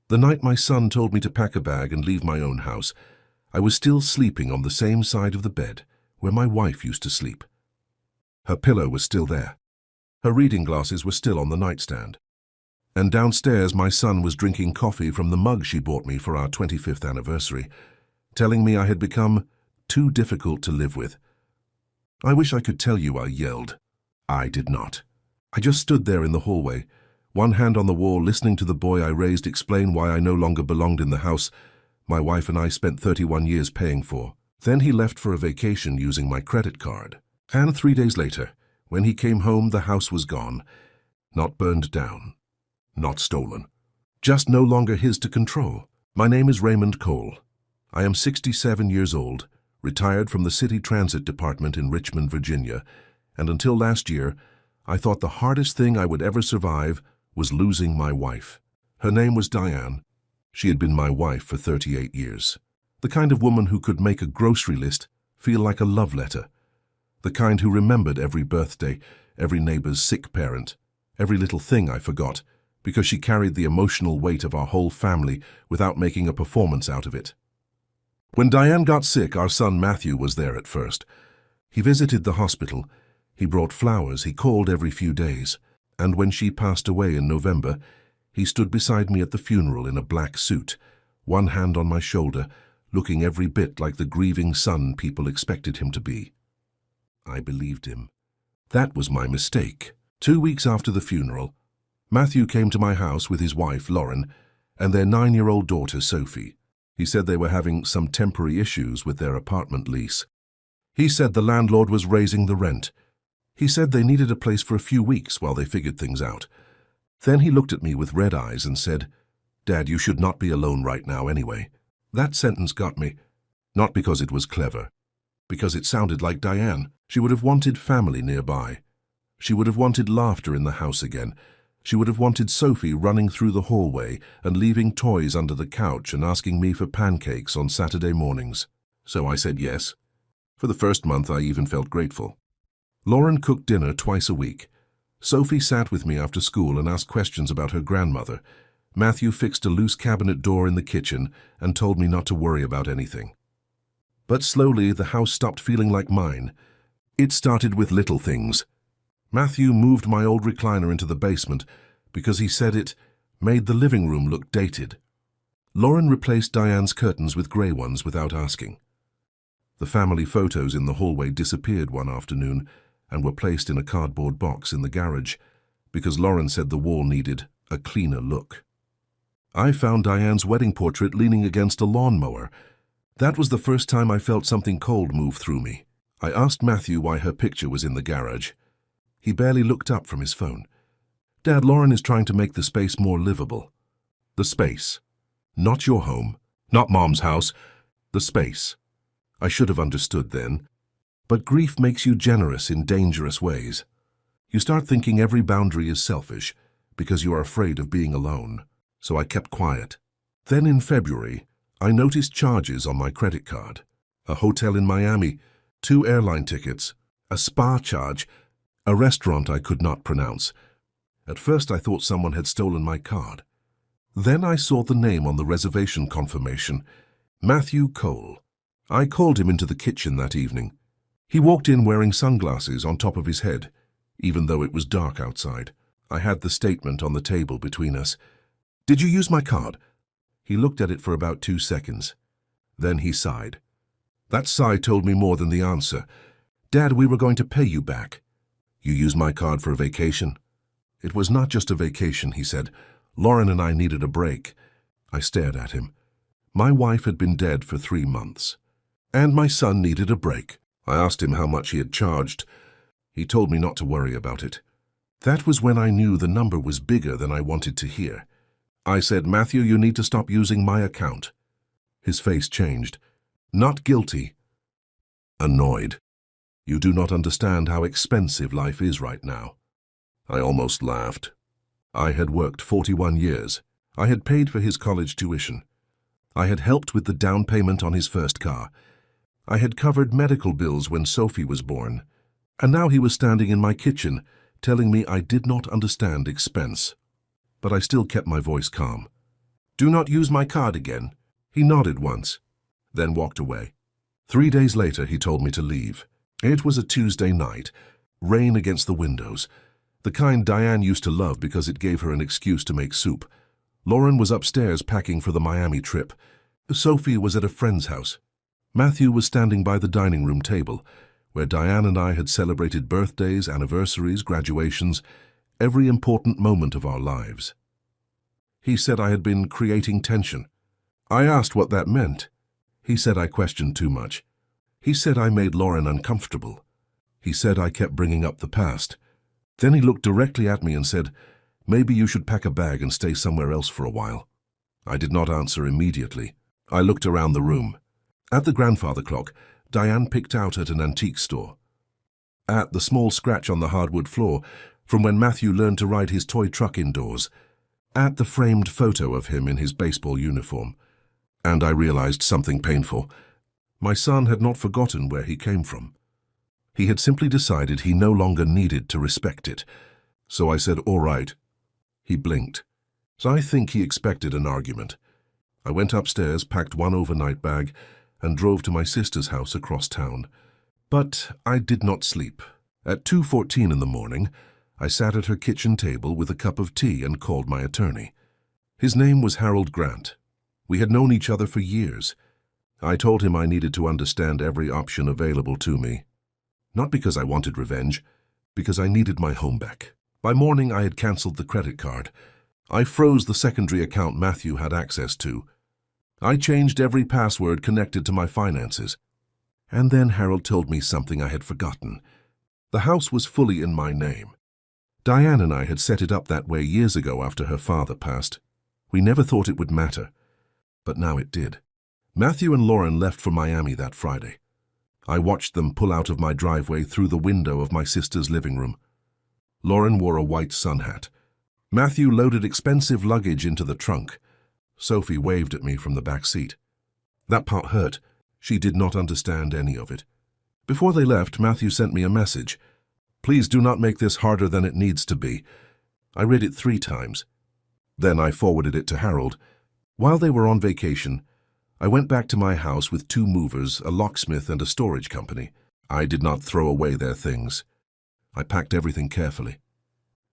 The night my son told me to pack a bag and leave my own house, I was still sleeping on the same side of the bed where my wife used to sleep. Her pillow was still there. Her reading glasses were still on the nightstand. And downstairs my son was drinking coffee from the mug she bought me for our 25th anniversary, telling me I had become too difficult to live with. I wish I could tell you I yelled. I did not. I just stood there in the hallway, one hand on the wall, listening to the boy I raised explain why I no longer belonged in the house my wife and I spent 31 years paying for. Then he left for a vacation using my credit card. And 3 days later, when he came home, the house was gone. Not burned down. Not stolen. Just no longer his to control. My name is Raymond Cole. I am 67 years old, retired from the City Transit Department in Richmond, Virginia, and until last year, I thought the hardest thing I would ever survive was losing my wife. Her name was Diane. She had been my wife for 38 years. The kind of woman who could make a grocery list feel like a love letter. The kind who remembered every birthday, every neighbor's sick parent, every little thing I forgot, because she carried the emotional weight of our whole family without making a performance out of it. When Diane got sick, our son Matthew was there at first. He visited the hospital. He brought flowers. He called every few days. And when she passed away in November, he stood beside me at the funeral in a black suit, one hand on my shoulder, looking every bit like the grieving son people expected him to be. I believed him. That was my mistake. 2 weeks after the funeral, Matthew came to my house with his wife, Lauren, and their 9-year-old daughter, Sophie. He said they were having some temporary issues with their apartment lease. He said the landlord was raising the rent. He said they needed a place for a few weeks while they figured things out. Then he looked at me with red eyes and said, "Dad, you should not be alone right now anyway." That sentence got me, not because it was clever, because it sounded like Diane. She would have wanted family nearby. She would have wanted laughter in the house again. She would have wanted Sophie running through the hallway and leaving toys under the couch and asking me for pancakes on Saturday mornings. So I said yes. For the first month, I even felt grateful. Lauren cooked dinner twice a week. Sophie sat with me after school and asked questions about her grandmother. Matthew fixed a loose cabinet door in the kitchen and told me not to worry about anything. But slowly, the house stopped feeling like mine. It started with little things. Matthew moved my old recliner into the basement because he said it made the living room look dated. Lauren replaced Diane's curtains with grey ones without asking. The family photos in the hallway disappeared one afternoon and were placed in a cardboard box in the garage because Lauren said the wall needed a cleaner look. I found Diane's wedding portrait leaning against a lawnmower. That was the first time I felt something cold move through me. I asked Matthew why her picture was in the garage. He barely looked up from his phone. "Dad, Lauren is trying to make the space more livable." The space. Not your home, not Mom's house. The space. I should have understood then. But grief makes you generous in dangerous ways. You start thinking every boundary is selfish because you are afraid of being alone. So I kept quiet. Then in February, I noticed charges on my credit card. A hotel in Miami, 2 airline tickets, a spa charge, a restaurant I could not pronounce. At first I thought someone had stolen my card. Then I saw the name on the reservation confirmation, Matthew Cole. I called him into the kitchen that evening. He walked in wearing sunglasses on top of his head, even though it was dark outside. I had the statement on the table between us. "Did you use my card?" He looked at it for about 2 seconds. Then he sighed. That sigh told me more than the answer. "Dad, we were going to pay you back." "You used my card for a vacation?" "It was not just a vacation," he said. "Lauren and I needed a break." I stared at him. My wife had been dead for 3 months. And my son needed a break. I asked him how much he had charged. He told me not to worry about it. That was when I knew the number was bigger than I wanted to hear. I said, "Matthew, you need to stop using my account." His face changed. Not guilty. Annoyed. "You do not understand how expensive life is right now." I almost laughed. I had worked 41 years. I had paid for his college tuition. I had helped with the down payment on his first car. I had covered medical bills when Sophie was born. And now he was standing in my kitchen, telling me I did not understand expense. But I still kept my voice calm. Do not use my card again." He nodded once, then walked away. 3 days later, he told me to leave. It was a Tuesday night, rain against the windows, the kind Diane used to love because it gave her an excuse to make soup. Lauren was upstairs packing for the Miami trip. Sophie was at a friend's house. Matthew was standing by the dining room table, where Diane and I had celebrated birthdays, anniversaries, graduations, every important moment of our lives. He said I had been creating tension. I asked what that meant. He said I questioned too much. He said I made Lauren uncomfortable. He said I kept bringing up the past. Then he looked directly at me and said, "Maybe you should pack a bag and stay somewhere else for a while." I did not answer immediately. I looked around the room. At the grandfather clock, Diane picked out at an antique store. At the small scratch on the hardwood floor from when Matthew learned to ride his toy truck indoors. At the framed photo of him in his baseball uniform. And I realized something painful. My son had not forgotten where he came from. He had simply decided he no longer needed to respect it. So I said, "All right." He blinked. So I think he expected an argument. I went upstairs, packed one overnight bag, and drove to my sister's house across town. But I did not sleep. At 2:14 in the morning, I sat at her kitchen table with a cup of tea and called my attorney. His name was Harold Grant. We had known each other for years. I told him I needed to understand every option available to me. Not because I wanted revenge, because I needed my home back. By morning, I had canceled the credit card. I froze the secondary account Matthew had access to. I changed every password connected to my finances. And then Harold told me something I had forgotten. The house was fully in my name. Diane and I had set it up that way years ago after her father passed. We never thought it would matter, but now it did. Matthew and Lauren left for Miami that Friday. I watched them pull out of my driveway through the window of my sister's living room. Lauren wore a white sun hat. Matthew loaded expensive luggage into the trunk. Sophie waved at me from the back seat. That part hurt. She did not understand any of it. Before they left, Matthew sent me a message. "Please do not make this harder than it needs to be." I read it 3 times. Then I forwarded it to Harold. While they were on vacation, I went back to my house with 2 movers, a locksmith, and a storage company. I did not throw away their things. I packed everything carefully.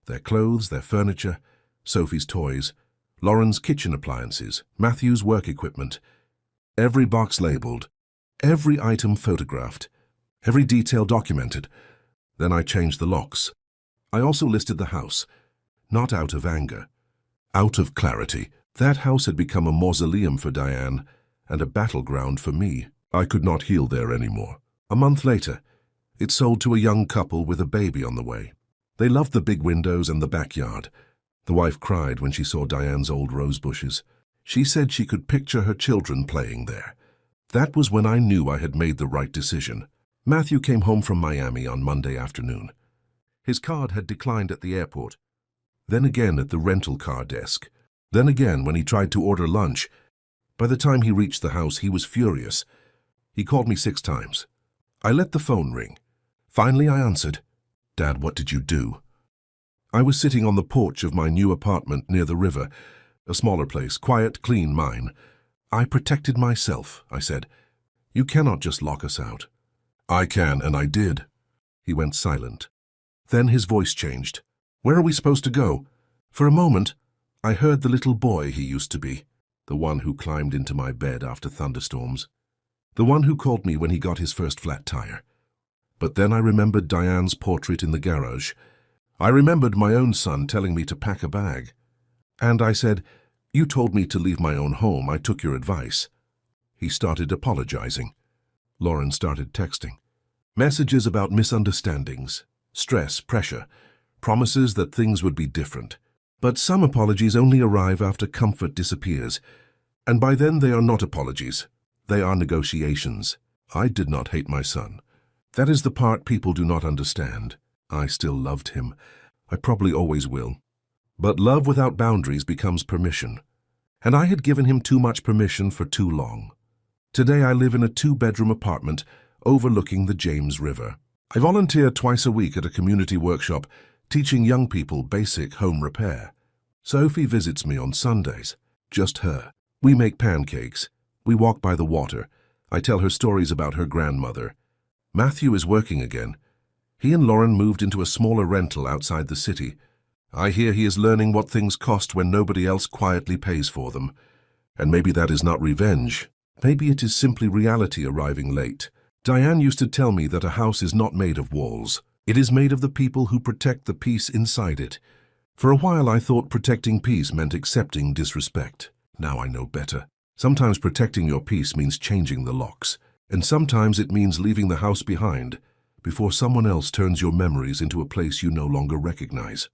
Their clothes, their furniture, Sophie's toys, Lauren's kitchen appliances, Matthew's work equipment. Every box labeled, every item photographed, every detail documented. Then I changed the locks. I also listed the house, not out of anger, out of clarity. That house had become a mausoleum for Diane and a battleground for me. I could not heal there anymore. A month later, it sold to a young couple with a baby on the way. They loved the big windows and the backyard. The wife cried when she saw Diane's old rose bushes. She said she could picture her children playing there. That was when I knew I had made the right decision. Matthew came home from Miami on Monday afternoon. His card had declined at the airport, then again at the rental car desk, then again when he tried to order lunch. By the time he reached the house, he was furious. He called me 6 times. I let the phone ring. Finally, I answered. "Dad, what did you do?" I was sitting on the porch of my new apartment near the river, a smaller place, quiet, clean, mine. "I protected myself," I said. "You cannot just lock us out." "I can, and I did." He went silent. Then his voice changed. "Where are we supposed to go?" For a moment, I heard the little boy he used to be, the one who climbed into my bed after thunderstorms, the one who called me when he got his first flat tire. But then I remembered Diane's portrait in the garage. I remembered my own son telling me to pack a bag. And I said, "You told me to leave my own home. I took your advice." He started apologizing. Lauren started texting. Messages about misunderstandings, stress, pressure, promises that things would be different. But some apologies only arrive after comfort disappears. And by then they are not apologies. They are negotiations. I did not hate my son. That is the part people do not understand. I still loved him. I probably always will. But love without boundaries becomes permission. And I had given him too much permission for too long. Today I live in a 2-bedroom apartment overlooking the James River. I volunteer twice a week at a community workshop teaching young people basic home repair. Sophie visits me on Sundays. just her. We make pancakes. We walk by the water. I tell her stories about her grandmother. Matthew is working again. He and Lauren moved into a smaller rental outside the city. I hear he is learning what things cost when nobody else quietly pays for them. And maybe that is not revenge. Maybe it is simply reality arriving late. Diane used to tell me that a house is not made of walls. It is made of the people who protect the peace inside it. For a while I thought protecting peace meant accepting disrespect. Now I know better. Sometimes protecting your peace means changing the locks. And sometimes it means leaving the house behind before someone else turns your memories into a place you no longer recognize.